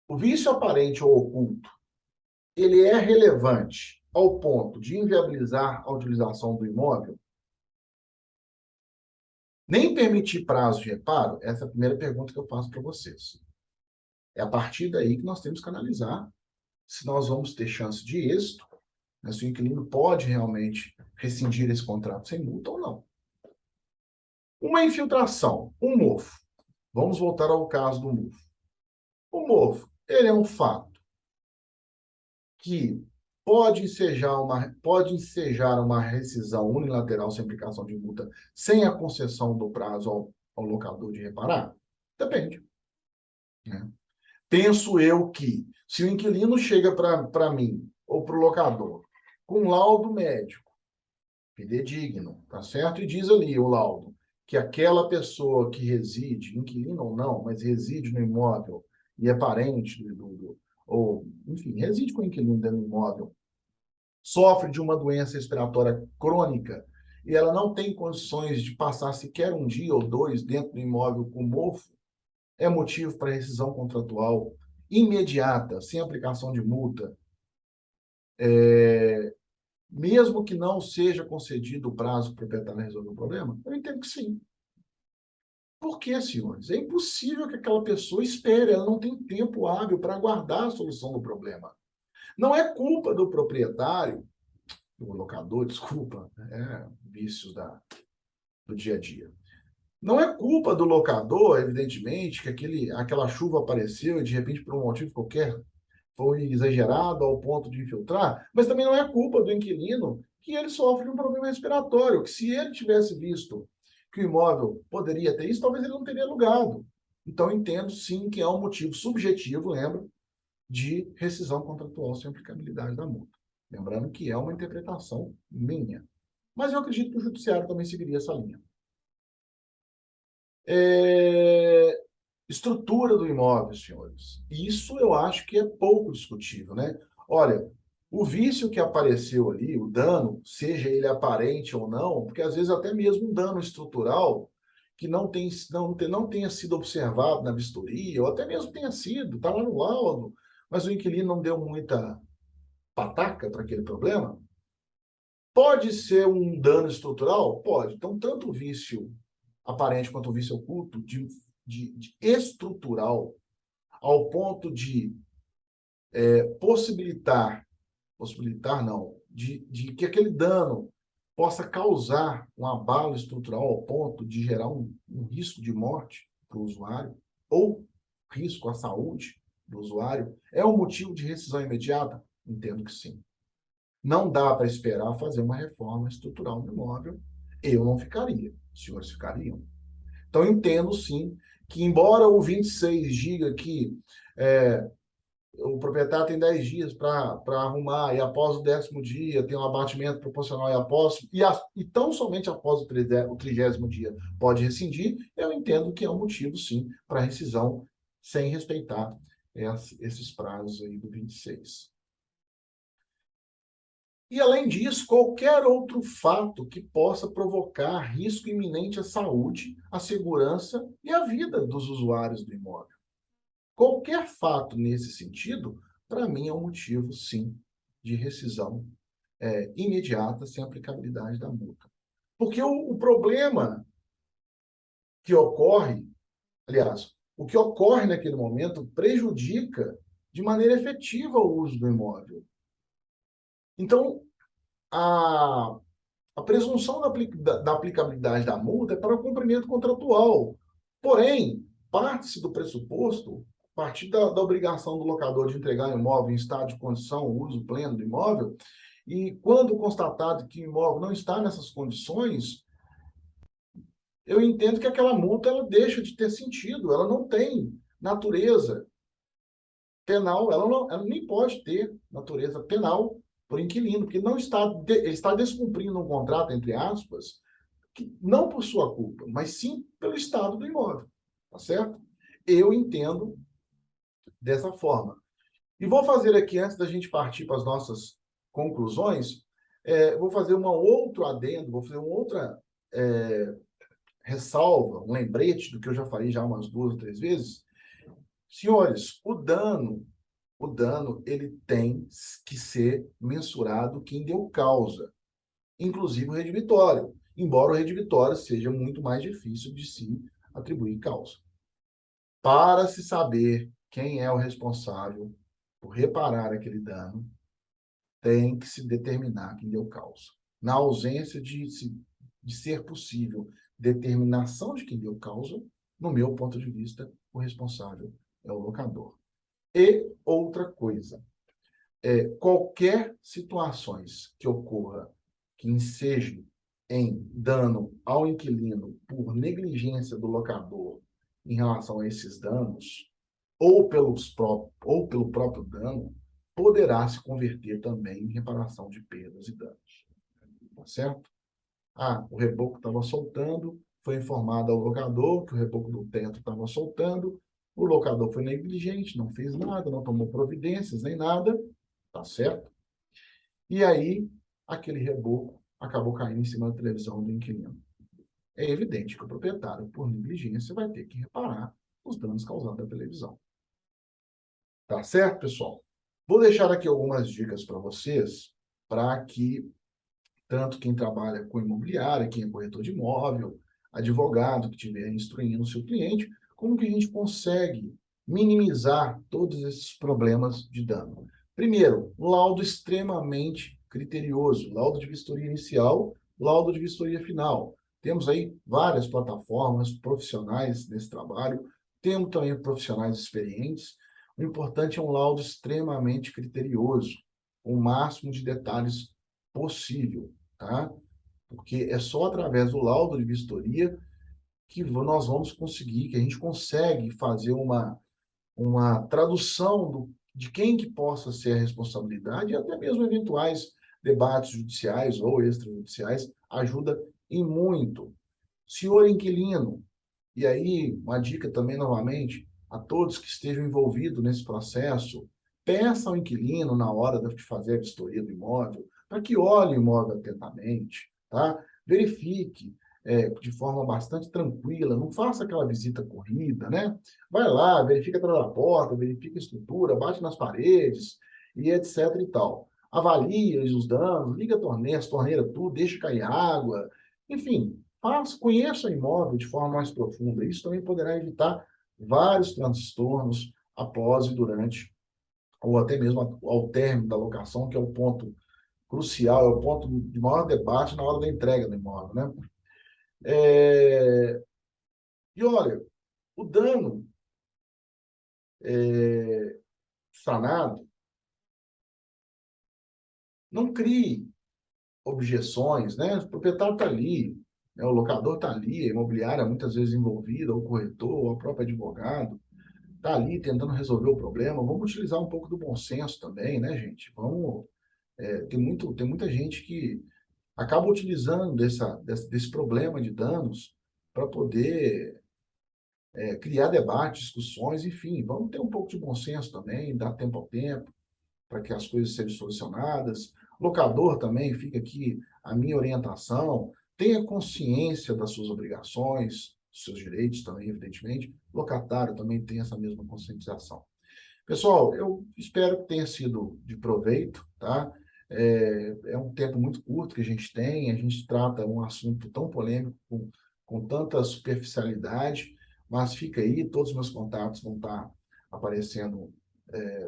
O vício aparente ou oculto, ele é relevante ao ponto de inviabilizar a utilização do imóvel? Nem permitir prazo de reparo? Essa é a primeira pergunta que eu faço para vocês. É a partir daí que nós temos que analisar se nós vamos ter chance de êxito, né, se o inquilino pode realmente rescindir esse contrato sem multa ou não. Uma infiltração, um mofo. Vamos voltar ao caso do mofo. O mofo, ele é um fato que pode ensejar uma rescisão unilateral sem aplicação de multa sem a concessão do prazo ao locador de reparar? Depende, né? Penso eu que, se o inquilino chega para mim ou para o locador com um laudo médico, fidedigno, tá certo? E diz ali o laudo que aquela pessoa que reside, inquilino ou não, mas reside no imóvel e é parente ou, enfim, reside com o inquilino dentro do imóvel, sofre de uma doença respiratória crônica e ela não tem condições de passar sequer um dia ou dois dentro do imóvel com mofo, é motivo para rescisão contratual imediata, sem aplicação de multa, mesmo que não seja concedido o prazo para o proprietário resolver o problema? Eu entendo que sim. Por quê, senhores? É impossível que aquela pessoa espere, ela não tem tempo hábil para aguardar a solução do problema. Não é culpa do proprietário, do locador, desculpa, vícios do dia a dia. Não é culpa do locador, evidentemente, que aquela chuva apareceu e, de repente, por um motivo qualquer, foi exagerado ao ponto de infiltrar, mas também não é culpa do inquilino que ele sofre de um problema respiratório, que se ele tivesse visto que o imóvel poderia ter isso, talvez ele não teria alugado. Então, entendo, sim, que é um motivo subjetivo, lembra, de rescisão contratual sem aplicabilidade da multa. Lembrando que é uma interpretação minha. Mas eu acredito que o judiciário também seguiria essa linha. Estrutura do imóvel, senhores. Isso eu acho que é pouco discutível, né? Olha, o vício que apareceu ali, o dano, seja ele aparente ou não, porque às vezes até mesmo um dano estrutural que não tenha sido observado na vistoria, ou até mesmo tenha sido, está lá no laudo, mas o inquilino não deu muita pataca para aquele problema. Pode ser um dano estrutural? Pode. Então, tanto o vício aparente quanto o vício oculto de estrutural ao ponto de possibilitar não, de que aquele dano possa causar um abalo estrutural ao ponto de gerar um risco de morte para o usuário ou risco à saúde do usuário, é um motivo de rescisão imediata? Entendo que sim. Não dá para esperar fazer uma reforma estrutural no imóvel. Eu não ficaria, os senhores ficariam. Então, entendo sim que, embora o 26 diga que o proprietário tem 10 dias para arrumar, e após o 10º dia tem um abatimento proporcional e tão somente após o 30º dia pode rescindir, eu entendo que é um motivo, sim, para rescisão sem respeitar esses prazos aí do 26. E, além disso, qualquer outro fato que possa provocar risco iminente à saúde, à segurança e à vida dos usuários do imóvel. Qualquer fato nesse sentido, para mim, é um motivo, sim, de rescisão imediata, sem aplicabilidade da multa. Porque o problema que ocorre, aliás, o que ocorre naquele momento prejudica de maneira efetiva o uso do imóvel. Então, a presunção da aplicabilidade da multa é para o cumprimento contratual. Porém, parte-se do pressuposto, a partir da obrigação do locador de entregar o imóvel em estado de condição, o uso pleno do imóvel, e quando constatado que o imóvel não está nessas condições, eu entendo que aquela multa ela deixa de ter sentido, ela não tem natureza penal, ela nem pode ter natureza penal por inquilino, porque ele está descumprindo um contrato, entre aspas, que não por sua culpa, mas sim pelo estado do imóvel, tá certo? Eu entendo dessa forma. E vou fazer aqui, antes da gente partir para as nossas conclusões, vou fazer um outro adendo, vou fazer uma outra ressalva, um lembrete do que eu já falei já umas 2 ou 3 vezes. Senhores, o dano ele tem que ser mensurado quem deu causa, inclusive o redivitório, embora o redivitório seja muito mais difícil de se atribuir causa. Para se saber quem é o responsável por reparar aquele dano, tem que se determinar quem deu causa. Na ausência de ser possível determinação de quem deu causa, no meu ponto de vista, o responsável é o locador. E outra coisa, qualquer situações que ocorra que enseje em dano ao inquilino por negligência do locador em relação a esses danos, ou pelo próprio dano, poderá se converter também em reparação de perdas e danos. Tá certo? Ah, o reboco estava soltando, foi informado ao locador que o reboco do teto estava soltando, o locador foi negligente, não fez nada, não tomou providências nem nada, tá certo? E aí, aquele reboco acabou caindo em cima da televisão do inquilino. É evidente que o proprietário, por negligência, vai ter que reparar os danos causados à televisão. Tá certo, pessoal? Vou deixar aqui algumas dicas para vocês, para que tanto quem trabalha com imobiliária, quem é corretor de imóvel, advogado que estiver instruindo o seu cliente, como que a gente consegue minimizar todos esses problemas de dano. Primeiro, um laudo extremamente criterioso, laudo de vistoria inicial, laudo de vistoria final. Temos aí várias plataformas profissionais nesse trabalho, temos também profissionais experientes. O importante é um laudo extremamente criterioso, com o máximo de detalhes possível, tá? Porque é só através do laudo de vistoria que nós vamos conseguir, que a gente consegue fazer uma tradução de quem que possa ser a responsabilidade e até mesmo eventuais debates judiciais ou extrajudiciais ajuda em muito. Senhor inquilino, e aí uma dica também novamente a todos que estejam envolvidos nesse processo, peça ao inquilino na hora de fazer a vistoria do imóvel, para que olhe o imóvel atentamente, tá? Verifique de forma bastante tranquila, não faça aquela visita corrida, né? Vai lá, verifica atrás da porta, verifica a estrutura, bate nas paredes e etc e tal. Avalie os danos, liga a torneira, tudo, deixa cair água, enfim, conheça o imóvel de forma mais profunda. Isso também poderá evitar vários transtornos após e durante, ou até mesmo ao término da locação, que é o ponto crucial, é o ponto de maior debate na hora da entrega do imóvel, né? E olha, o dano sanado, não crie objeções, né? O proprietário está ali, né? O locador está ali, a imobiliária muitas vezes envolvida, ou o corretor, ou o próprio advogado, está ali tentando resolver o problema. Vamos utilizar um pouco do bom senso também, né, gente? Tem muita gente que acaba utilizando desse problema de danos para poder criar debates, discussões, enfim, vamos ter um pouco de bom senso também, dar tempo ao tempo, para que as coisas sejam solucionadas. Locador também, fica aqui a minha orientação, tenha consciência das suas obrigações, dos seus direitos também, evidentemente. Locatário também tem essa mesma conscientização. Pessoal, eu espero que tenha sido de proveito, tá? É um tempo muito curto que a gente trata um assunto tão polêmico, com tanta superficialidade, mas fica aí, todos os meus contatos vão estar aparecendo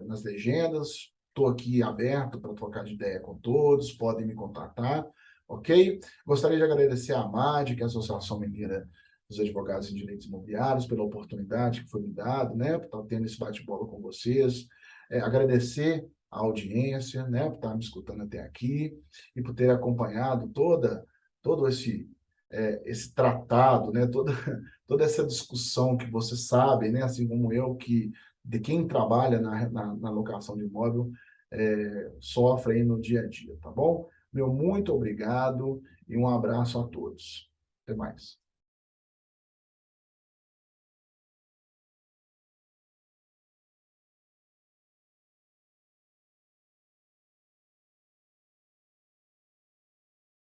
nas legendas. Estou aqui aberto para trocar de ideia com todos, podem me contatar, ok? Gostaria de agradecer à AMAD, que é a Associação Mineira dos Advogados em Direitos Imobiliários, pela oportunidade que foi me dada, né, por estar tendo esse bate-bola com vocês. Agradecer a audiência, né, por estar me escutando até aqui e por ter acompanhado todo esse tratado, né, toda essa discussão que vocês sabem, né, assim como eu, que de quem trabalha na locação de imóvel sofre aí no dia a dia, tá bom? Meu muito obrigado e um abraço a todos. Até mais.